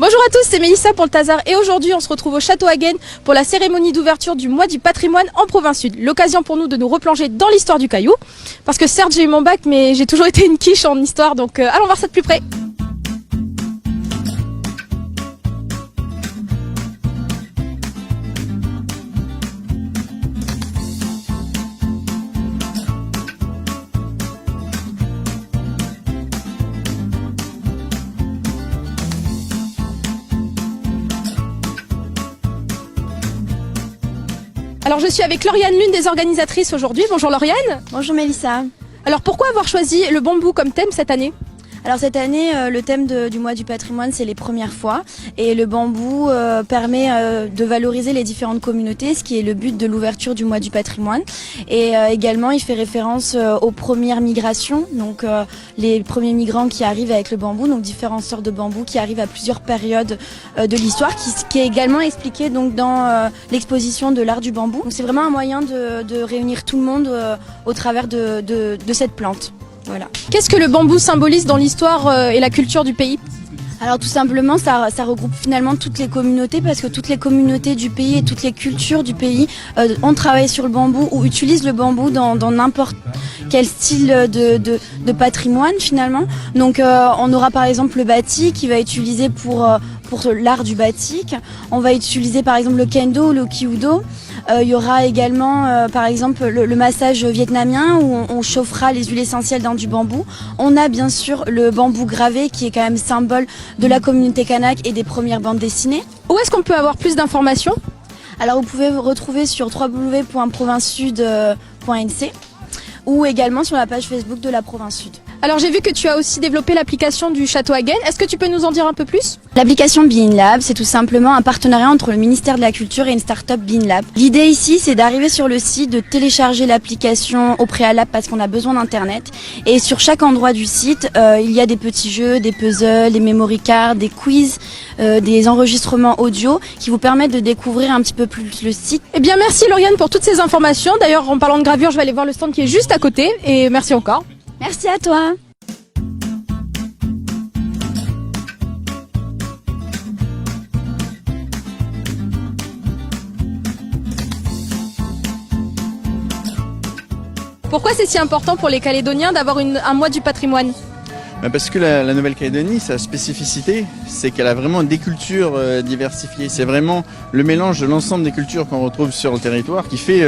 Bonjour à tous, c'est Mélissa pour le Tazar et aujourd'hui on se retrouve au Château Hagen pour la cérémonie d'ouverture du mois du patrimoine en province sud. L'occasion pour nous de nous replonger dans l'histoire du caillou parce que certes j'ai eu mon bac mais j'ai toujours été une quiche en histoire donc allons voir ça de plus près. Alors je suis avec Lauriane, l'une des organisatrices aujourd'hui. Bonjour Lauriane. Bonjour Mélissa. Alors pourquoi avoir choisi le bambou comme thème cette année ? Alors cette année, le thème du mois du patrimoine, c'est les premières fois. Et le bambou permet de valoriser les différentes communautés, ce qui est le but de l'ouverture du mois du patrimoine. Et également, il fait référence aux premières migrations, donc les premiers migrants qui arrivent avec le bambou, donc différentes sortes de bambou qui arrivent à plusieurs périodes de l'histoire, qui est également expliqué donc dans l'exposition de l'art du bambou. Donc c'est vraiment un moyen de réunir tout le monde au travers de cette plante. Voilà. Qu'est-ce que le bambou symbolise dans l'histoire et la culture du pays ? Alors tout simplement, ça regroupe finalement toutes les communautés parce que toutes les communautés du pays et toutes les cultures du pays ont travaillé sur le bambou ou utilisent le bambou dans n'importe quel style de patrimoine finalement. Donc on aura par exemple le batik qui va être utilisé pour l'art du batik. On va utiliser par exemple le kendo ou le kyudo. Il y aura également par exemple le massage vietnamien où on chauffera les huiles essentielles dans du bambou. On a bien sûr le bambou gravé qui est quand même symbole de la communauté kanak et des premières bandes dessinées. Où est-ce qu'on peut avoir plus d'informations ? Alors vous pouvez vous retrouver sur www.provincesud.nc ou également sur la page Facebook de la Province Sud. Alors j'ai vu que tu as aussi développé l'application du Château Hagen. Est-ce que tu peux nous en dire un peu plus ? L'application BeInLab, c'est tout simplement un partenariat entre le ministère de la Culture et une start-up BeInLab. L'idée ici, c'est d'arriver sur le site, de télécharger l'application au préalable parce qu'on a besoin d'Internet. Et sur chaque endroit du site, il y a des petits jeux, des puzzles, des memory cards, des quiz, des enregistrements audio qui vous permettent de découvrir un petit peu plus le site. Eh bien merci Lauriane pour toutes ces informations. D'ailleurs en parlant de gravure, je vais aller voir le stand qui est juste à côté et merci encore. Merci à toi. Pourquoi c'est si important pour les Calédoniens d'avoir un mois du patrimoine ? Parce que la Nouvelle-Calédonie, sa spécificité, c'est qu'elle a vraiment des cultures diversifiées. C'est vraiment le mélange de l'ensemble des cultures qu'on retrouve sur le territoire qui fait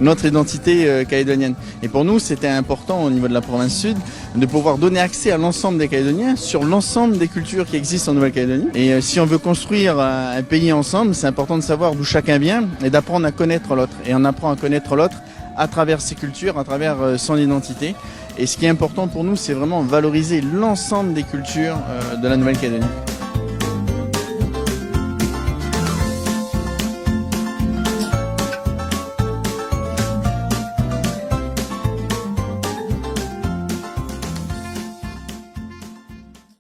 notre identité calédonienne. Et pour nous, c'était important au niveau de la province sud de pouvoir donner accès à l'ensemble des Calédoniens sur l'ensemble des cultures qui existent en Nouvelle-Calédonie. Et si on veut construire un pays ensemble, c'est important de savoir d'où chacun vient et d'apprendre à connaître l'autre. Et on apprend à connaître l'autre à travers ses cultures, à travers son identité. Et ce qui est important pour nous, c'est vraiment valoriser l'ensemble des cultures de la Nouvelle-Calédonie.